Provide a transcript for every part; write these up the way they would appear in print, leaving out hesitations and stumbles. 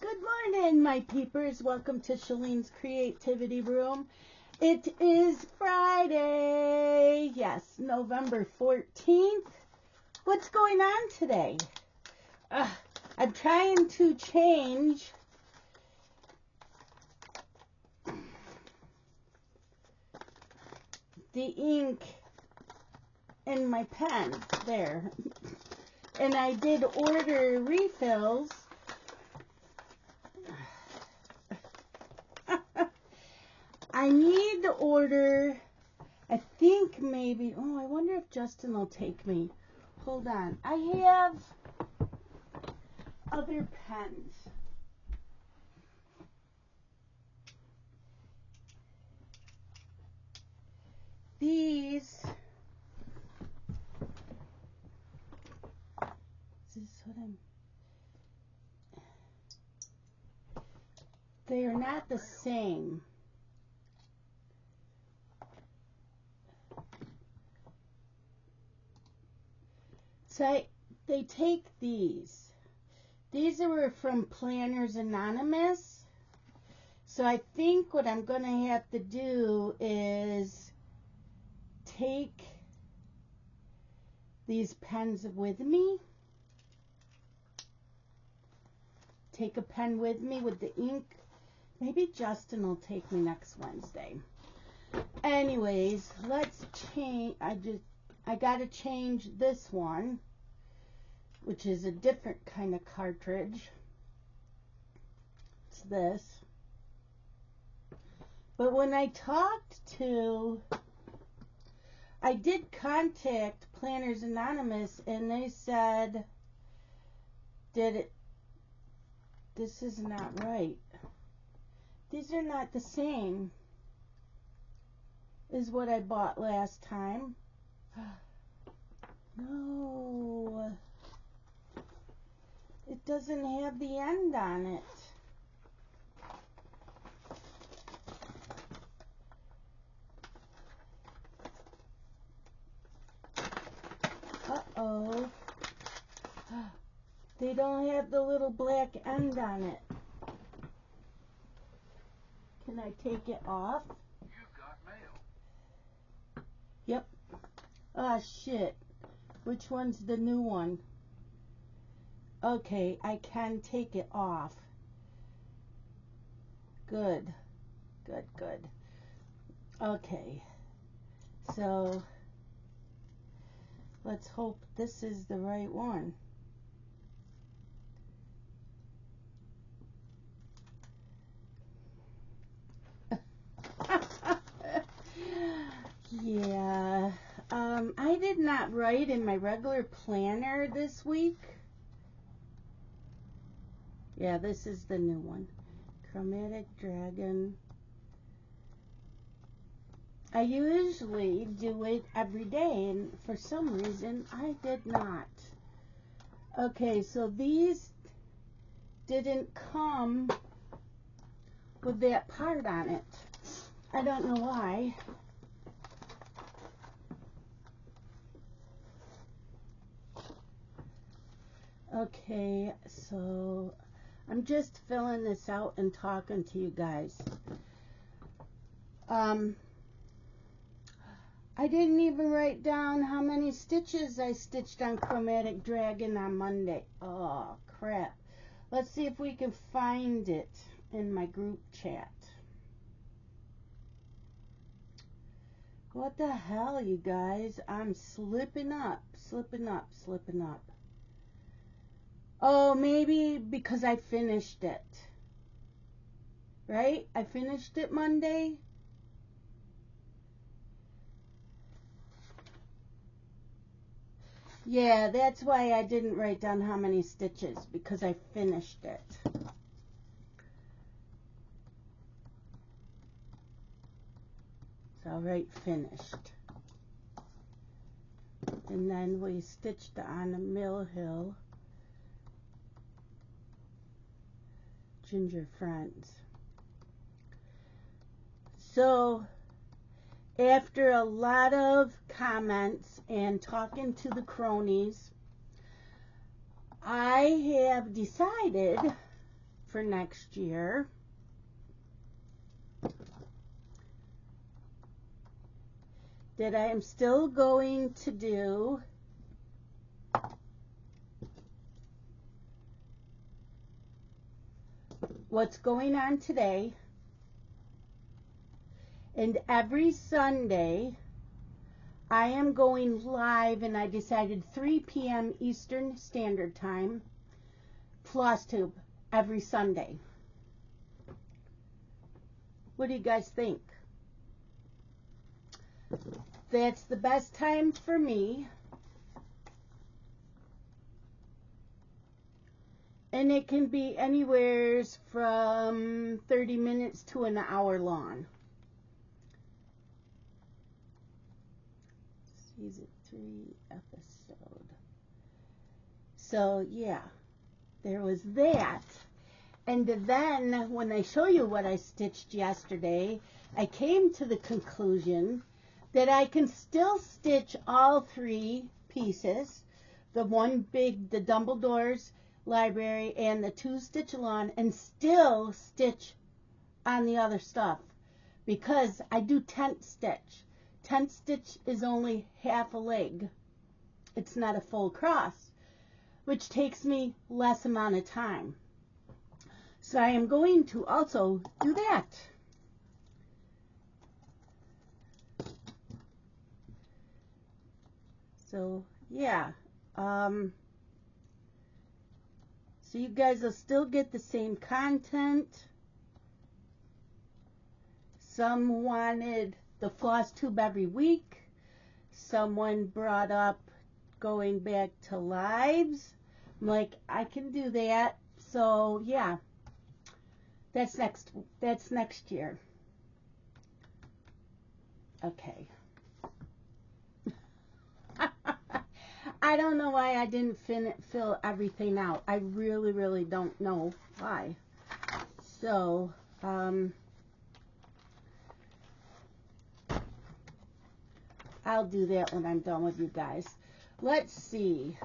Good morning, my peepers. Welcome to Shalene's Creativity Room. It is Friday. Yes, November 14th. What's going on today? I'm trying to change the ink in my pen there. And I did order refills. I need to order, I think maybe, I wonder if Justin will take me. Hold on. I have other pens. These, they are not the same. So they take these. These are from Planners Anonymous. So I think what I'm going to have to do is take these pens with me. Take a pen with me with the ink. Maybe Justin will take me next Wednesday. Anyways, let's change. I got to change this one, which is a different kind of cartridge. It's this. But when I did contact Planners Anonymous, and they said this is not right. These are not the same as what I bought last time. No, it doesn't have the end on it. Uh-oh. They don't have the little black end on it. Can I take it off? You've got mail. Yep. Ah, shit. Which one's the new one? Okay, I can take it off. Good. Good, good. Okay. So, let's hope this is the right one. Yeah. I did not write in my regular planner this week. Yeah, this is the new one. Chromatic Dragon. I usually do it every day, and for some reason, I did not. Okay, so these didn't come with that part on it. I don't know why. Okay, so I'm just filling this out and talking to you guys. I didn't even write down how many stitches I stitched on Chromatic Dragon on Monday. Oh, crap. Let's see if we can find it in my group chat. What the hell, you guys? I'm slipping up. Oh, maybe because I finished it. Right? I finished it Monday. Yeah, that's why I didn't write down how many stitches, because I finished it. So I'll write finished. And then we stitched on a Mill Hill Ginger Friends. So after a lot of comments and talking to the cronies, I have decided for next year. That I am still going to do what's going on today, and every Sunday I am going live, and I decided 3 p.m. Eastern Standard Time, FlossTube, every Sunday. What do you guys think? That's the best time for me. And it can be anywhere from 30 minutes to an hour long. Season 3 episode. So, yeah, there was that. And then, when I show you what I stitched yesterday, I came to the conclusion that I can still stitch all 3 pieces, the one big, the Dumbledore's Library, and the 2 stitch-along, and still stitch on the other stuff, because I do tent stitch. Tent stitch is only half a leg. It's not a full cross, which takes me less amount of time. So I am going to also do that. So, yeah. So you guys will still get the same content. Some wanted the FlossTube every week. Someone brought up going back to lives. I'm like, I can do that. So, yeah. That's next year. Okay. I don't know why I didn't fill everything out. I really, really don't know why. So, I'll do that when I'm done with you guys. Let's see.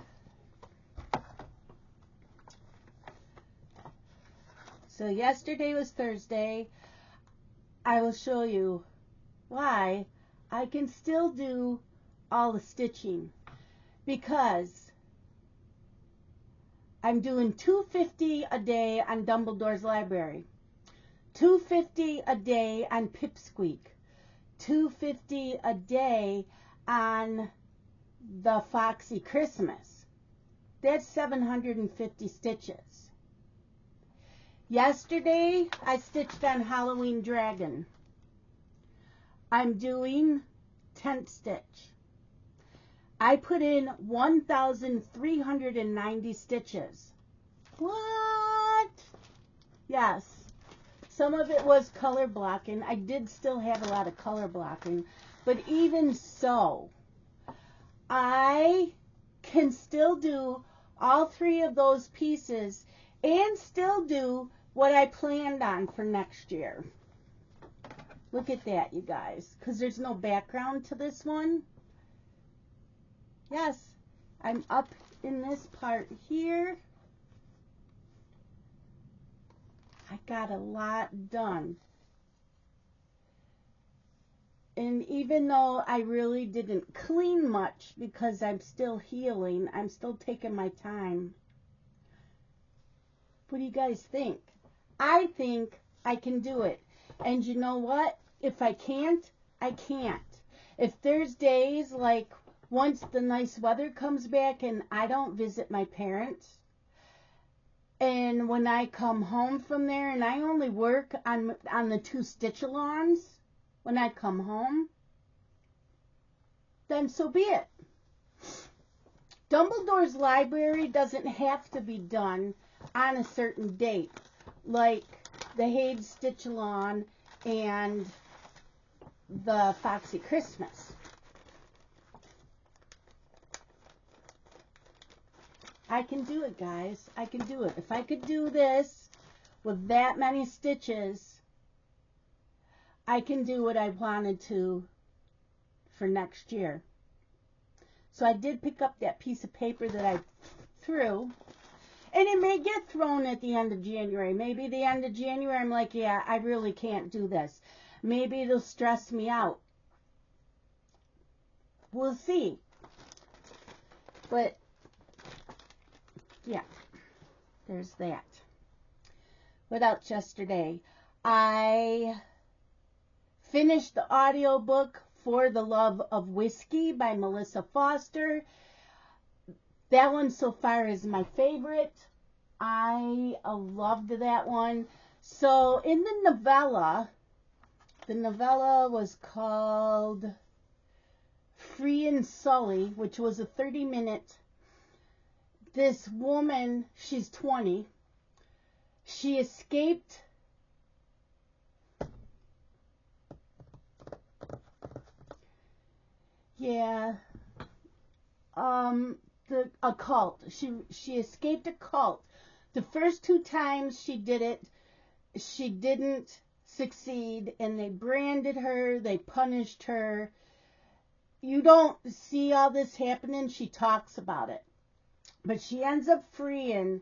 So yesterday was Thursday. I will show you why I can still do all the stitching, because I'm doing $2.50 a day on Dumbledore's Library, $2.50 a day on Pipsqueak, $2.50 a day on the Foxy Christmas. That's 750 stitches. Yesterday I stitched on Halloween Dragon. I'm doing tent stitch. I put in 1,390 stitches. What? Yes. Some of it was color blocking. I did still have a lot of color blocking. But even so, I can still do all 3 of those pieces and still do what I planned on for next year. Look at that, you guys. Because there's no background to this one. Yes, I'm up in this part here. I got a lot done. And even though I really didn't clean much because I'm still healing, I'm still taking my time. What do you guys think? I think I can do it. And you know what? If I can't, I can't. If there's days like once the nice weather comes back and I don't visit my parents, and when I come home from there and I only work on the 2 stitch-alongs when I come home, then so be it. Dumbledore's Library doesn't have to be done on a certain date, like the Haid Stitch-along and the Foxy Christmas. I can do it, guys. I can do it. If I could do this with that many stitches, I can do what I wanted to for next year. So I did pick up that piece of paper that I threw. And it may get thrown at the end of January. Maybe the end of January, I'm like, yeah, I really can't do this. Maybe it'll stress me out. We'll see. But, yeah, there's that. What else yesterday? I finished the audiobook For the Love of Whiskey by Melissa Foster. That one so far is my favorite. I loved that one. So in the novella was called Free and Sully, which was a 30-minute. This woman, she's 20. She escaped a cult. She escaped a cult. The first 2 times she did it, she didn't succeed, and they branded her, they punished her. You don't see all this happening. She talks about it. But she ends up freeing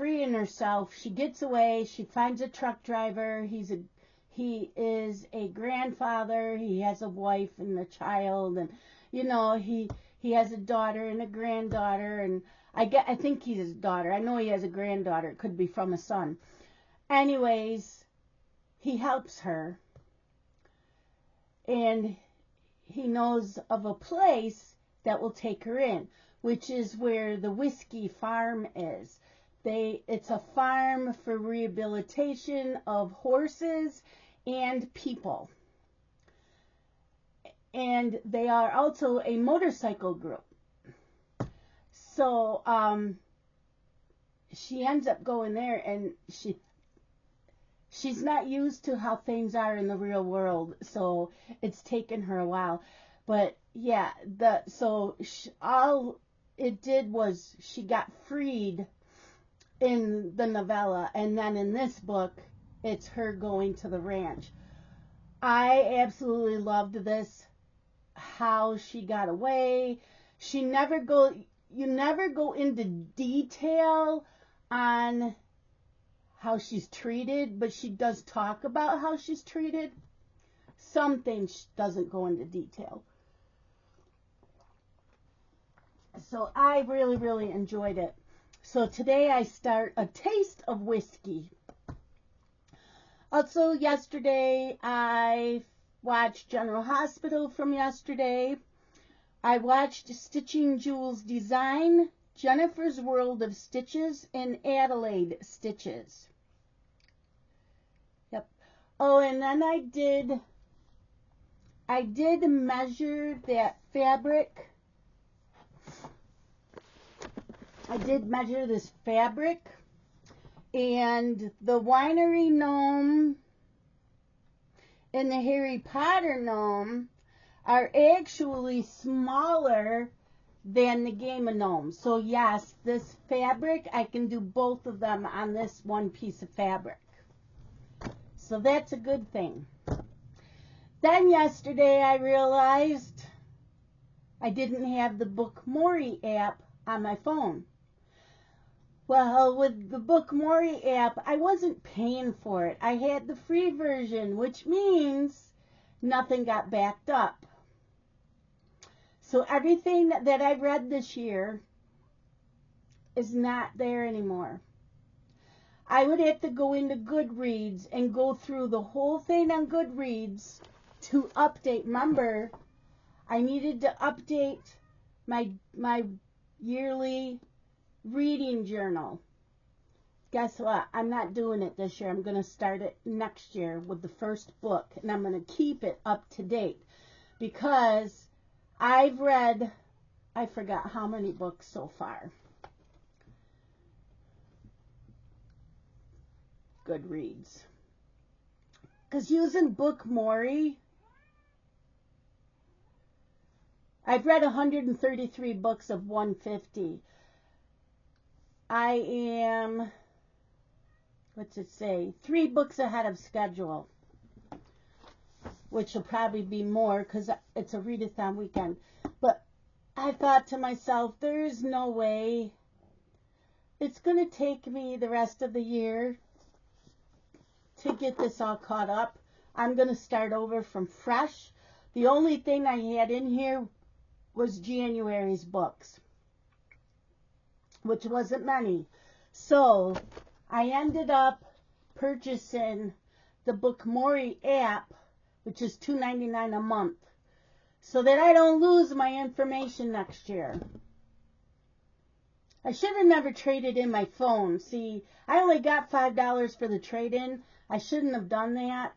herself. She gets away. She finds a truck driver. He is a grandfather. He has a wife and a child, and he has a daughter and a granddaughter, and I think he's his daughter. I know he has a granddaughter. It could be from a son. Anyways, he helps her, and he knows of a place that will take her in, which is where the whiskey farm is. It's a farm for rehabilitation of horses and people. And they are also a motorcycle group. So she ends up going there, and she's not used to how things are in the real world, so it's taken her a while. But yeah, all it did was she got freed in the novella, and then in this book, it's her going to the ranch. I absolutely loved this, how she got away. You never go into detail on how she's treated, but she does talk about how she's treated. Some things doesn't go into detail. So I really, really enjoyed it. So today I start A Taste of Whiskey. Also yesterday I watched General Hospital from yesterday. I watched Stitching Jules Design, Jennifer's World of Stitches, and Adelaide Stitches. Yep. Oh, and then I did measure that fabric. I did measure this fabric, and the Winery Gnome and the Harry Potter Gnome are actually smaller than the Game of Gnomes. So yes, this fabric, I can do both of them on this one piece of fabric. So that's a good thing. Then yesterday I realized I didn't have the Book Mori app on my phone. Well, with the Book Mori app, I wasn't paying for it. I had the free version, which means nothing got backed up. So everything that I read this year is not there anymore. I would have to go into Goodreads and go through the whole thing on Goodreads to update. Remember, I needed to update my yearly reading journal. Guess what? I'm not doing it this year. I'm going to start it next year with the first book, and I'm going to keep it up to date because I've read, I forgot how many books so far. Goodreads. Because using Book Mori, I've read 133 books of 150. I am, what's it say, 3 books ahead of schedule, which will probably be more because it's a readathon weekend. But I thought to myself, there is no way it's going to take me the rest of the year to get this all caught up. I'm going to start over from fresh. The only thing I had in here was January's books, which wasn't many. So I ended up purchasing the Book Mori app, which is $2.99 a month, so that I don't lose my information next year. I should have never traded in my phone. See, I only got $5 for the trade-in. I shouldn't have done that.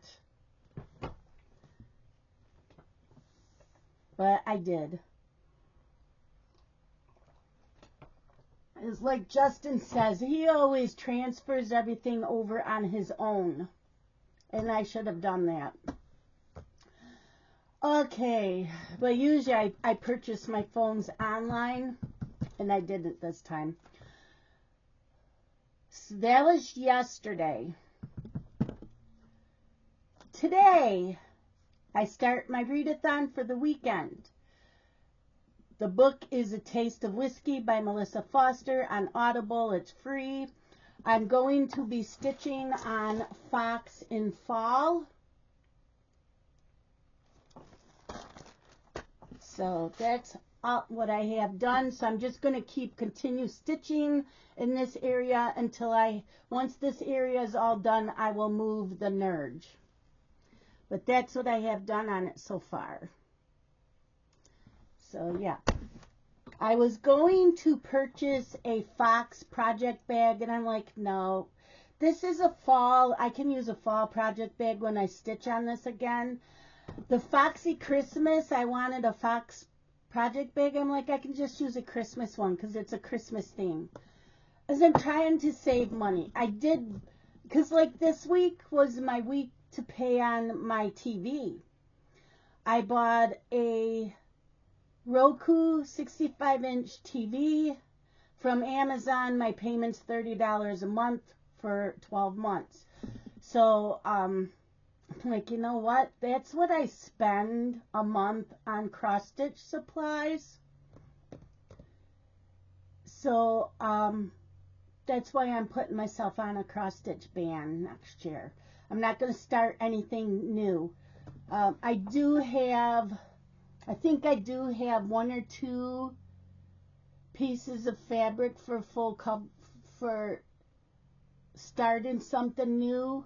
But I did. It's like Justin says, he always transfers everything over on his own. And I should have done that. Okay, but usually I purchase my phones online, and I didn't this time. So that was yesterday. Today, I start my readathon for the weekend. The book is A Taste of Whiskey by Melissa Foster on Audible. It's free. I'm going to be stitching on Fox in fall. So that's what I have done. So I'm just going to continue stitching in this area until once this area is all done, I will move the nerge. But that's what I have done on it so far. So yeah. I was going to purchase a Fox project bag, and I'm like, no, this is a fall. I can use a fall project bag when I stitch on this again. The Foxy Christmas, I wanted a Fox project bag. I'm like, I can just use a Christmas one because it's a Christmas theme. As I'm trying to save money, I did, because like this week was my week to pay on my TV. I bought a Roku 65-inch TV from Amazon. My payment's $30 a month for 12 months. So, like, you know what? That's what I spend a month on cross-stitch supplies. So, that's why I'm putting myself on a cross-stitch ban next year. I'm not going to start anything new. I think I do have one or two pieces of fabric for for starting something new.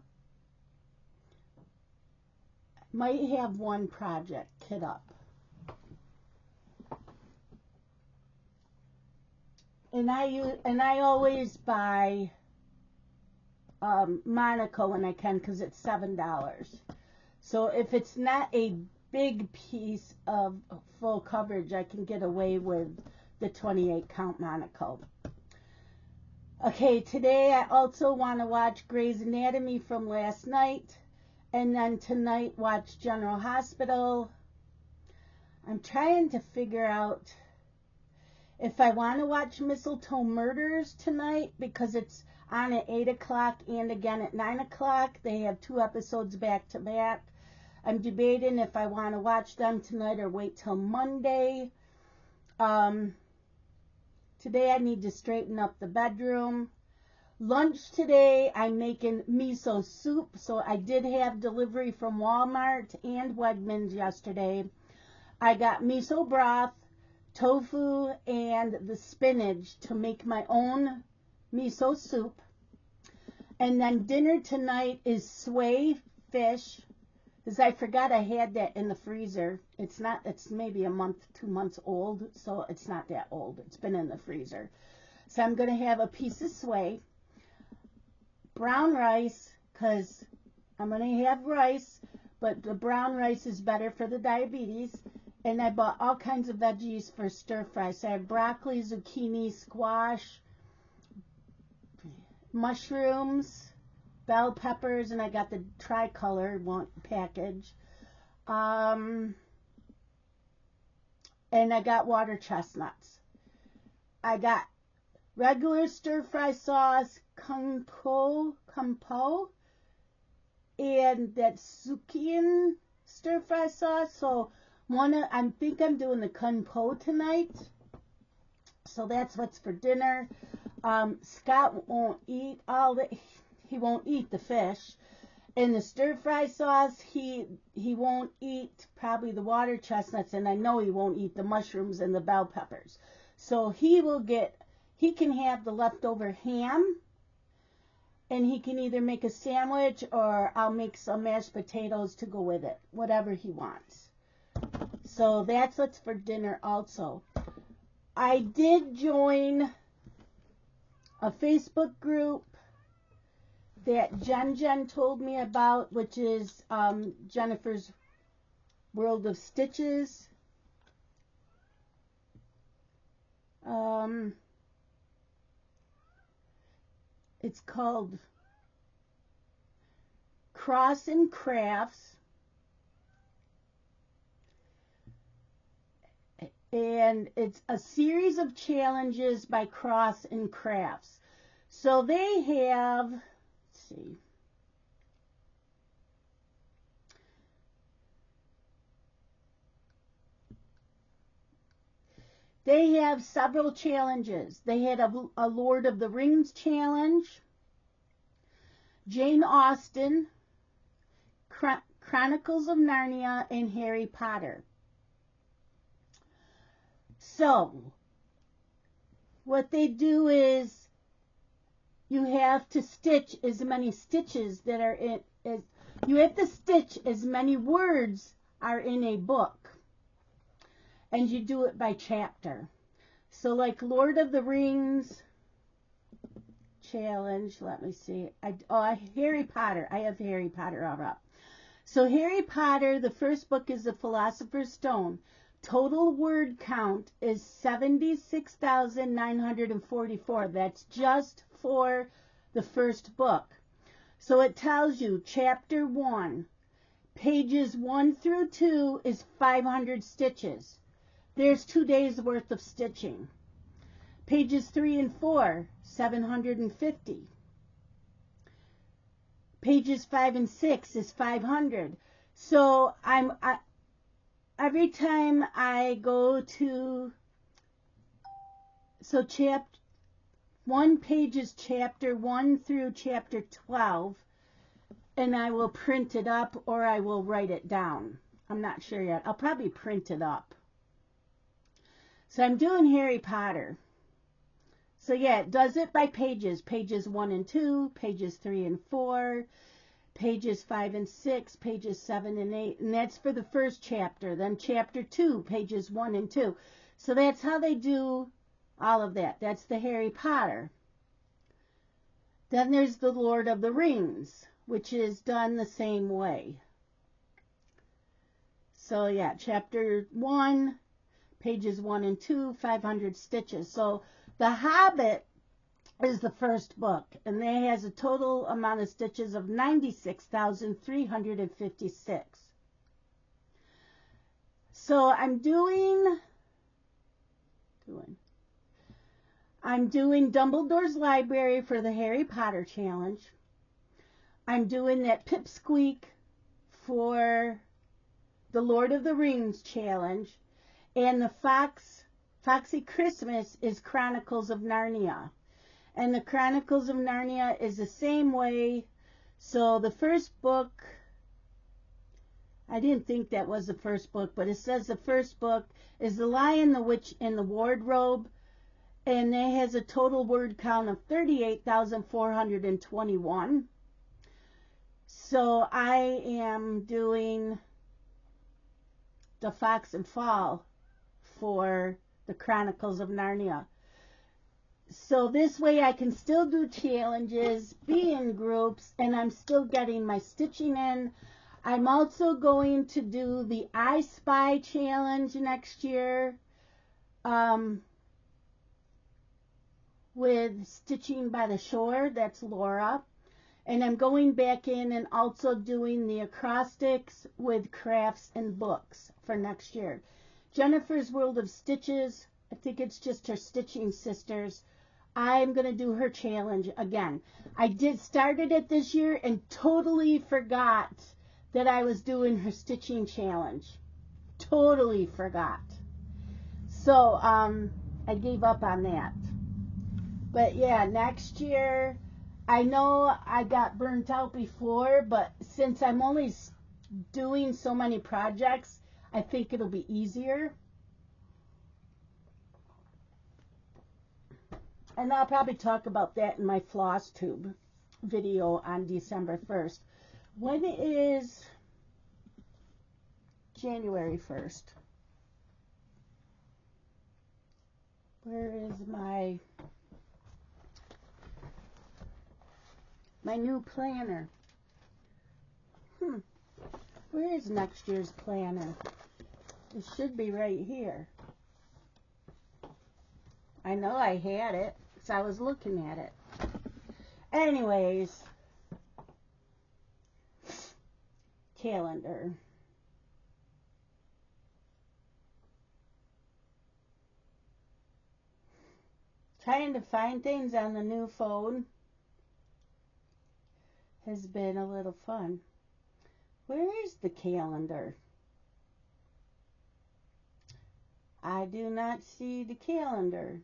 Might have one project kit up. And I always buy Monaco when I can because it's $7. So if it's not a big piece of full coverage, I can get away with the 28 count Monaco. Okay, today I also want to watch Grey's Anatomy from last night, and then tonight watch General Hospital. I'm trying to figure out if I want to watch Mistletoe Murders tonight because it's on at 8 o'clock and again at 9 o'clock. They have 2 episodes back to back. I'm debating if I want to watch them tonight or wait till Monday. Today I need to straighten up the bedroom. Lunch today, I'm making miso soup. So I did have delivery from Walmart and Wegmans yesterday. I got miso broth, tofu, and the spinach to make my own miso soup. And then dinner tonight is sway fish. Because I forgot I had that in the freezer. It's maybe a month, 2 months old, so it's not that old. It's been in the freezer. So I'm going to have a piece of sway, brown rice, because I'm going to have rice, but the brown rice is better for the diabetes. And I bought all kinds of veggies for stir fry. So I have broccoli, zucchini, squash, mushrooms, bell peppers, and I got the tricolor package. And I got water chestnuts. I got regular stir-fry sauce, kung po, and that zucchini stir-fry sauce. So I think I'm doing the kung po tonight. So that's what's for dinner. Scott won't eat he won't eat the fish. And the stir fry sauce, he won't eat probably the water chestnuts, and I know he won't eat the mushrooms and the bell peppers. So he can have the leftover ham, and he can either make a sandwich or I'll make some mashed potatoes to go with it, whatever he wants. So that's what's for dinner also. I did join a Facebook group that Jen told me about, which is Jennifer's World of Stitches. It's called Cross and Crafts. And it's a series of challenges by Cross and Crafts. So they have, let's see, they have several challenges. They had a Lord of the Rings challenge, Jane Austen, Chronicles of Narnia, and Harry Potter. So, what they do is you have to stitch as many stitches that are you have to stitch as many words are in a book. And you do it by chapter. So like Lord of the Rings challenge, let me see. Harry Potter. I have Harry Potter all up. So Harry Potter, the first book is The Philosopher's Stone. Total word count is 76,944. That's just for the first book. So it tells you chapter 1, pages 1 through 2 is 500 stitches. There's 2 days worth of stitching. Pages 3 and 4, 750. Pages 5 and 6 is 500. So every time I go to, so one page is chapter 1 through chapter 12, and I will print it up or I will write it down. I'm not sure yet. I'll probably print it up. So I'm doing Harry Potter. So yeah, it does it by pages. Pages 1 and 2, pages 3 and 4, pages 5 and 6, pages 7 and 8. And that's for the first chapter. Then chapter 2, pages 1 and 2. So that's how they do all of that. That's the Harry Potter. Then there's the Lord of the Rings, which is done the same way. So yeah, chapter 1, pages 1 and 2, 500 stitches. So The Hobbit is the first book, and it has a total amount of stitches of 96,356. So I'm doing Dumbledore's Library for the Harry Potter challenge. I'm doing that Pipsqueak for the Lord of the Rings challenge, and the Foxy Christmas is Chronicles of Narnia. And the Chronicles of Narnia is the same way. So the first book, I didn't think that was the first book, but it says the first book is The Lion, the Witch, and the Wardrobe. And it has a total word count of 38,421. So I am doing the Fox and Fall for the Chronicles of Narnia. So this way I can still do challenges, be in groups, and I'm still getting my stitching in. I'm also going to do the I Spy challenge next year with Stitching by the Shore. That's Laura. And I'm going back in and also doing the acrostics with crafts and books for next year. Jennifer's World of Stitches, I think it's just her Stitching Sisters. I'm going to do her challenge again. I started it this year and totally forgot that I was doing her stitching challenge. Totally forgot. So, I gave up on that. But yeah, next year, I know I got burnt out before, but since I'm only doing so many projects, I think it'll be easier. And I'll probably talk about that in my floss tube video on December 1st. When is January 1st? Where is my new planner? Where is next year's planner? It should be right here. I know I had it, so I was looking at it. Anyways, calendar. Trying to find things on the new phone has been a little fun. Where is the calendar? I do not see the calendar.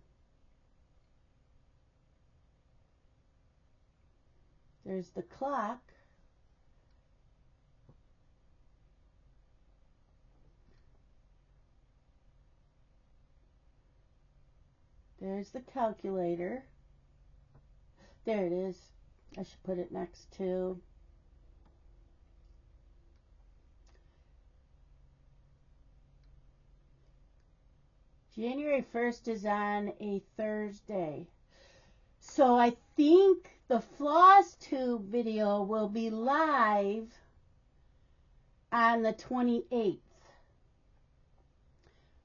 There's the clock. There's the calculator. There it is. I should put it next to. January 1st is on a Thursday. So I think the floss tube video will be live on the 28th.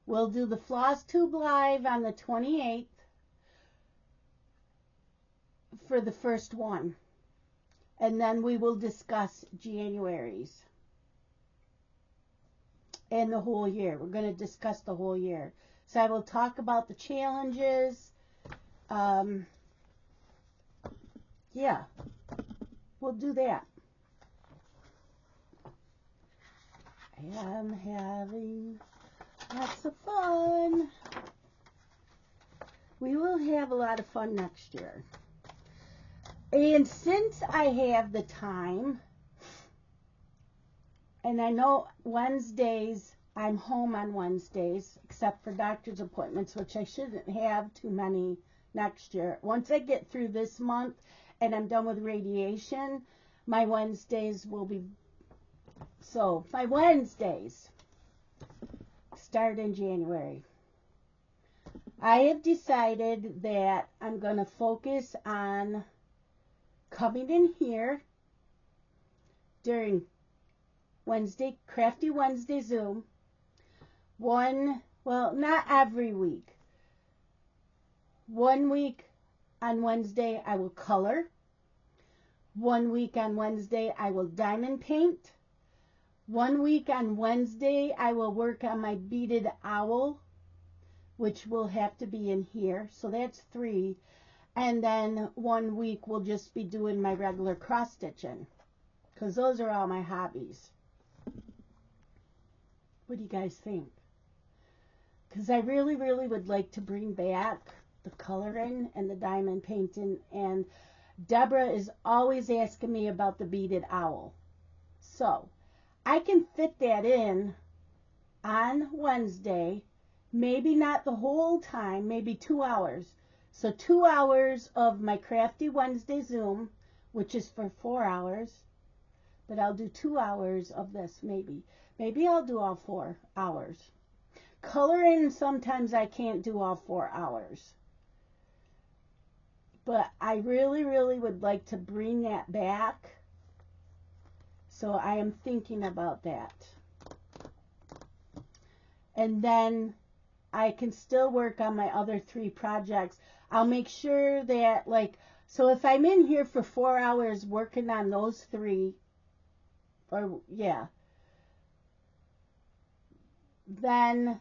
We'll do the floss tube live on the 28th for the first one. And then we will discuss January's and the whole year. We're going to discuss the whole year. So I will talk about the challenges. Yeah, we'll do that. I am having lots of fun. We will have a lot of fun next year. And since I have the time, and I know Wednesdays, I'm home on Wednesdays, except for doctor's appointments, which I shouldn't have too many next year. Once I get through this month and I'm done with radiation, my Wednesdays will be... So, my Wednesdays start in January. I have decided that I'm going to focus on coming in here during Wednesday, Crafty Wednesday Zoom. Not every week. 1 week on Wednesday I will color. 1 week on Wednesday I will diamond paint. 1 week on Wednesday I will work on my beaded owl, which will have to be in here. So that's 3. And then 1 week we'll just be doing my regular cross stitching, because those are all my hobbies. What do you guys think? Because I really, really would like to bring back the coloring and the diamond painting. And Deborah is always asking me about the beaded owl. So I can fit that in on Wednesday. Maybe not the whole time, maybe 2 hours. So 2 hours of my Crafty Wednesday Zoom, which is for 4 hours. But I'll do 2 hours of this, maybe. Maybe I'll do all 4 hours. Coloring, sometimes I can't do all 4 hours. But I really, really would like to bring that back. So I am thinking about that. And then I can still work on my other 3 projects. I'll make sure that, so if I'm in here for 4 hours working on those 3, then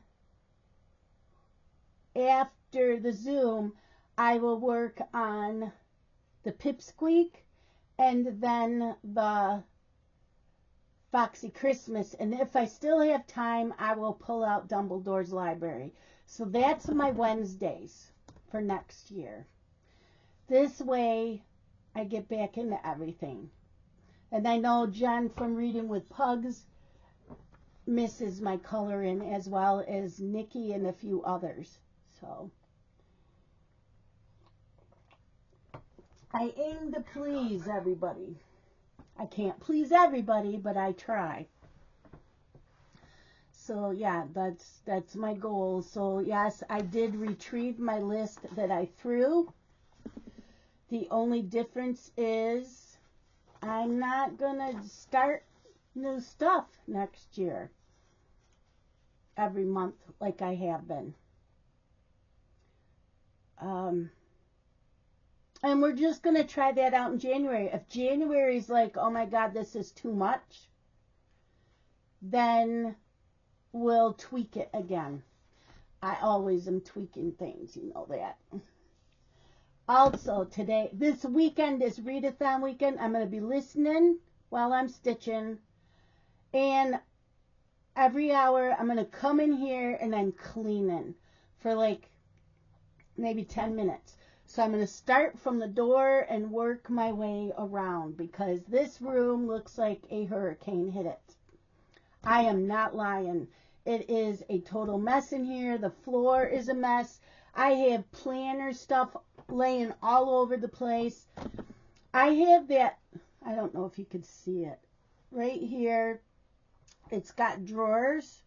after the Zoom, I will work on the Pipsqueak and then the Foxy Christmas. And if I still have time, I will pull out Dumbledore's Library. So that's my Wednesdays for next year. This way I get back into everything. And I know Jen from Reading with Pugs misses my coloring, as well as Nikki and a few others. So I aim to please everybody. I can't please everybody, but I try. So yeah, that's my goal. So yes, I did retrieve my list that I threw. The only difference is I'm not gonna start new stuff next year every month like I have been. And we're just going to try that out in January. If January's like, oh my God, this is too much, then we'll tweak it again. I always am tweaking things, you know that. Also, this weekend is readathon weekend. I'm going to be listening while I'm stitching. And every hour, I'm going to come in here and I'm cleaning for like maybe 10 minutes. So I'm going to start from the door and work my way around because this room looks like a hurricane hit it. I am not lying. It is a total mess in here. The floor is a mess. I have planner stuff laying all over the place. I have that, I don't know if you could see it, right here. It's got drawers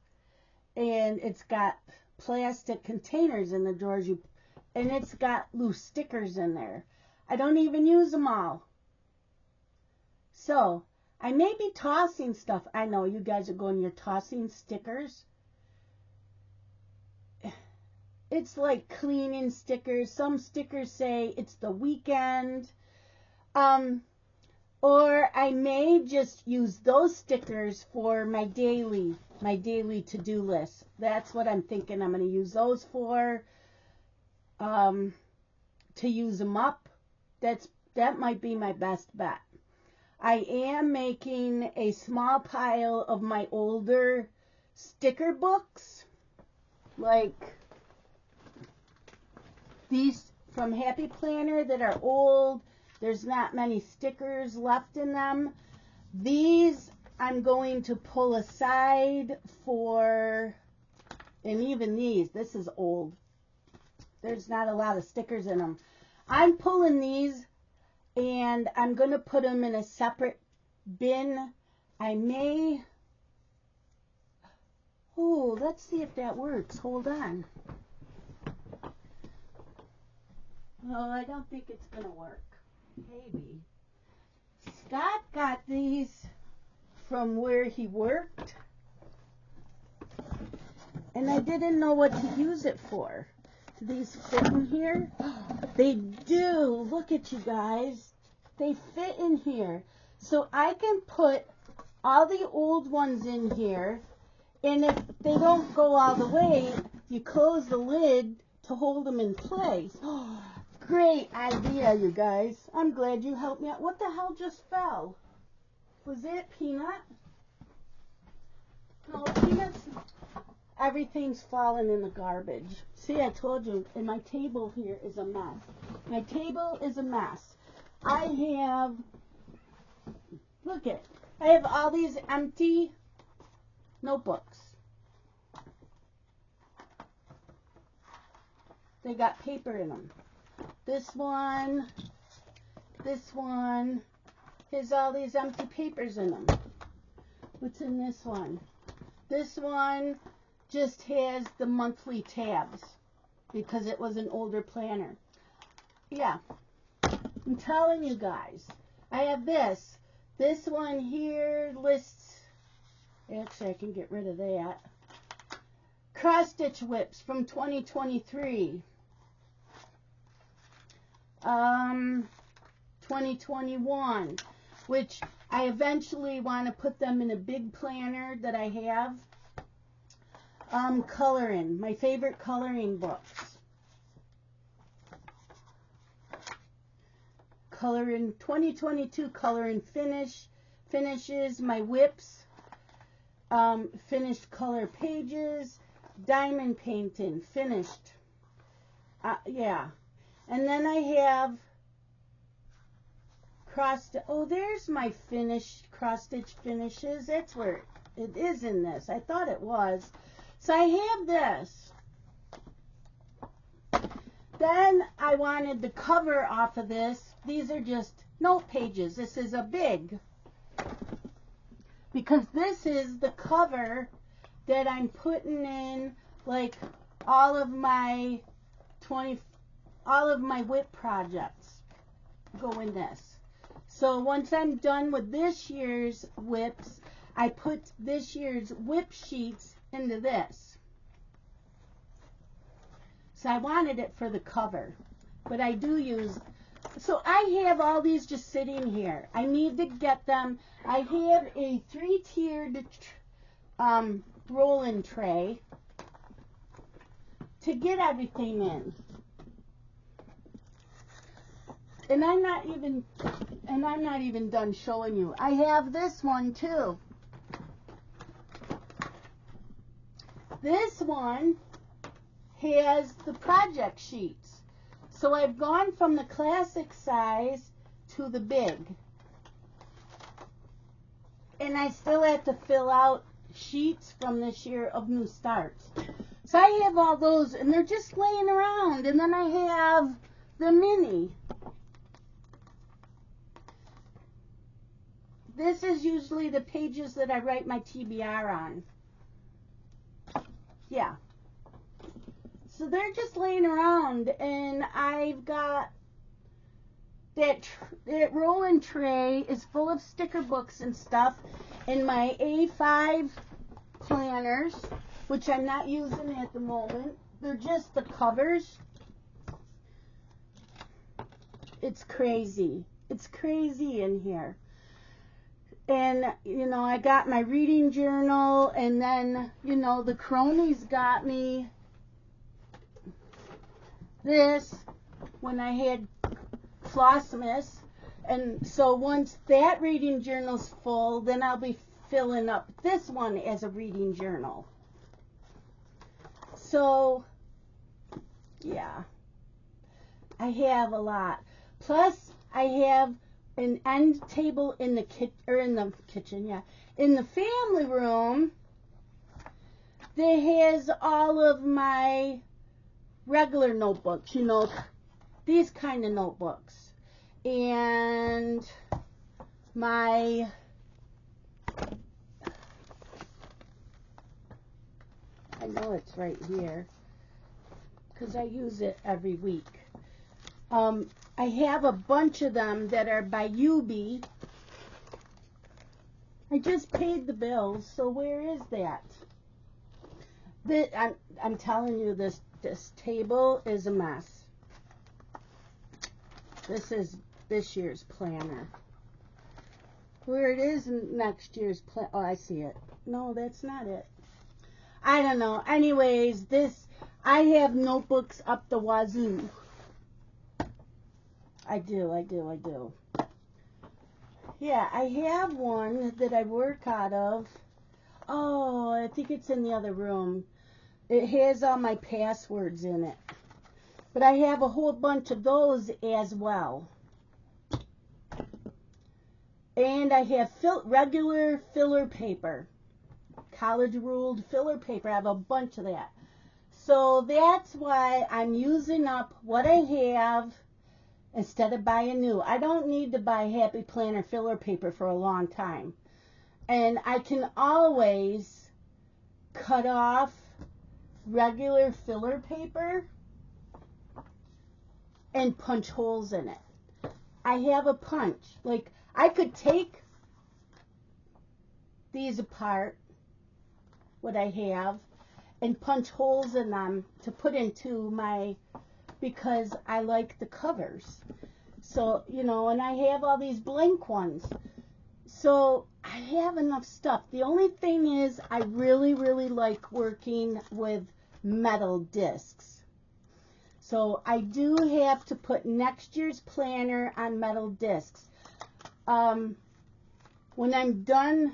and it's got plastic containers in the drawers. And it's got loose stickers in there. I don't even use them all. So, I may be tossing stuff. I know you guys are going, you're tossing stickers. It's like cleaning stickers. Some stickers say it's the weekend. Or I may just use those stickers for my daily to-do list. That's what I'm thinking I'm going to use those for. To use them up. That might be my best bet. I am making a small pile of my older sticker books, like these from Happy Planner that are old. There's not many stickers left in them. These I'm going to pull aside for, and even these, this is old. There's not a lot of stickers in them. I'm pulling these and I'm going to put them in a separate bin. Let's see if that works. Hold on. Oh, I don't think it's going to work. Maybe. Scott got these from where he worked. And I didn't know what to use it for. Do these fit in here? They do. Look at you guys. They fit in here. So I can put all the old ones in here. And if they don't go all the way, you close the lid to hold them in place. Great idea, you guys. I'm glad you helped me out. What the hell just fell? Was it Peanut? No, Peanut's... Everything's falling in the garbage. See, I told you, and my table here is a mess. My table is a mess. I have, look at it. I have all these empty notebooks. They got paper in them. This one, has all these empty papers in them. What's in this one? This one just has the monthly tabs because it was an older planner. Yeah, I'm telling you guys. I have this. This one here lists, actually I can get rid of that. Cross stitch whips from 2023. 2021, which I eventually want to put them in a big planner that I have. Coloring, my favorite coloring books. Coloring 2022 coloring finishes, my whips, finished color pages, diamond painting, finished. Yeah. And then I have oh, there's my finished cross-stitch finishes. That's where it is in this. I thought it was. So I have this. Then I wanted the cover off of this. These are just note pages. This is a big. Because this is the cover that I'm putting in, like, all of my whip projects go in this. So once I'm done with this year's whips, I put this year's whip sheets into this. So I wanted it for the cover, but I do use, so I have all these just sitting here. I need to get them. I have a 3-tiered rolling tray to get everything in. And I'm not even done showing you. I have this one too. This one has the project sheets. So I've gone from the classic size to the big. And I still have to fill out sheets from this year of new starts. So I have all those, and they're just laying around. And then I have the mini. This is usually the pages that I write my TBR on. Yeah. So they're just laying around, and I've got that rolling tray is full of sticker books and stuff, and my A5 planners, which I'm not using at the moment. They're just the covers. It's crazy. It's crazy in here. And, you know, I got my reading journal, and then, you know, the cronies got me this when I had Flossmas. And so once that reading journal's full, then I'll be filling up this one as a reading journal. So, yeah, I have a lot. Plus, I have an end table in the kitchen, in the family room that has all of my regular notebooks, you know, these kind of notebooks, and my I know it's right here because I use it every week. I have a bunch of them that are by UB. I just paid the bills, so where is that? I'm telling you, this table is a mess. This is this year's planner. Where it is in next year's plan? Oh, I see it. No, that's not it. I don't know. Anyways, I have notebooks up the wazoo. I do. Yeah, I have one that I work out of. Oh, I think it's in the other room. It has all my passwords in it. But I have a whole bunch of those as well. And I have regular filler paper. College ruled filler paper. I have a bunch of that. So that's why I'm using up what I have instead of buying new. I don't need to buy Happy Planner filler paper for a long time. And I can always cut off regular filler paper and punch holes in it. I have a punch. Like, I could take these apart, what I have, and punch holes in them to put into my, because I like the covers. So, you know, and I have all these blank ones. So I have enough stuff. The only thing is I really, really like working with metal discs. So I do have to put next year's planner on metal discs. When I'm done,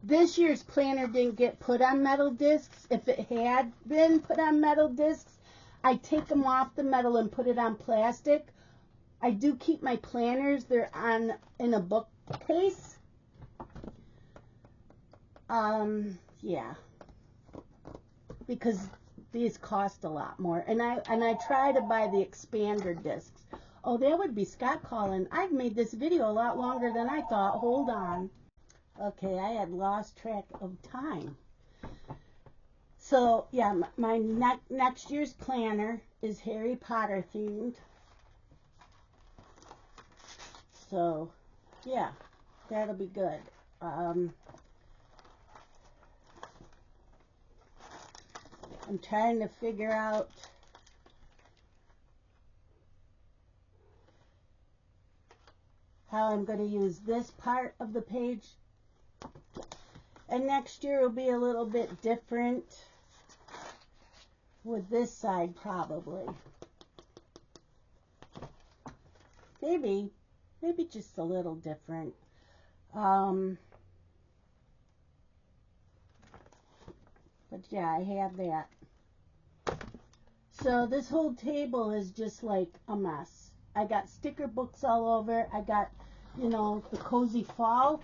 this year's planner didn't get put on metal discs. If it had been put on metal discs, I take them off the metal and put it on plastic. I do keep my planners. They're in a bookcase. Yeah. Because these cost a lot more. And I try to buy the expander discs. Oh, that would be Scott calling. I've made this video a lot longer than I thought. Hold on. Okay, I had lost track of time. So, yeah, my next year's planner is Harry Potter themed. So, yeah, that'll be good. I'm trying to figure out how I'm going to use this part of the page. And next year will be a little bit different with this side, probably. Maybe just a little different. But yeah, I have that. So this whole table is just like a mess. I got sticker books all over. I got, you know, the Cozy Fall,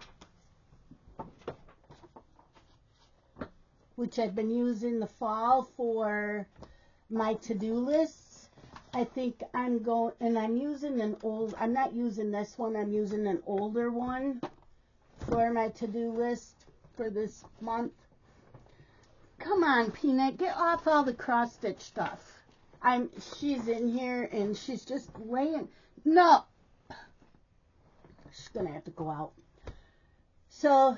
which I've been using the fall for my to-do lists. I think I'm going, and I'm using an old, I'm not using this one, I'm using an older one for my to-do list for this month. Come on, Peanut, get off all the cross-stitch stuff. She's in here and she's just laying, no! She's gonna have to go out. So,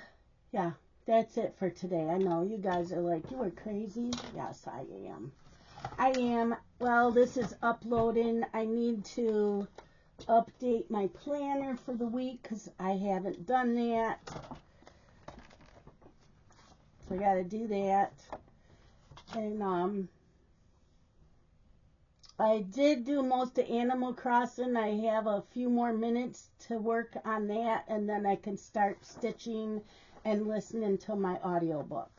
yeah, that's it for today. I know you guys are like, you are crazy. Yes, I am. Well, this is uploading. I need to update my planner for the week because I haven't done that. So I got to do that. And I did do most of Animal Crossing. I have a few more minutes to work on that, and then I can start stitching and listening to my audiobook.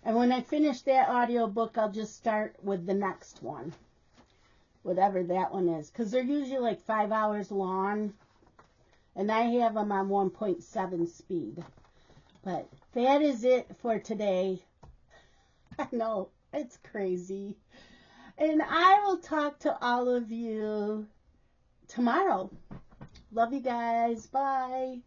And when I finish that audiobook, I'll just start with the next one, whatever that one is, because they're usually like 5 hours long, and I have them on 1.7 speed. But that is it for today. I know, it's crazy. And I will talk to all of you tomorrow. Love you guys. Bye.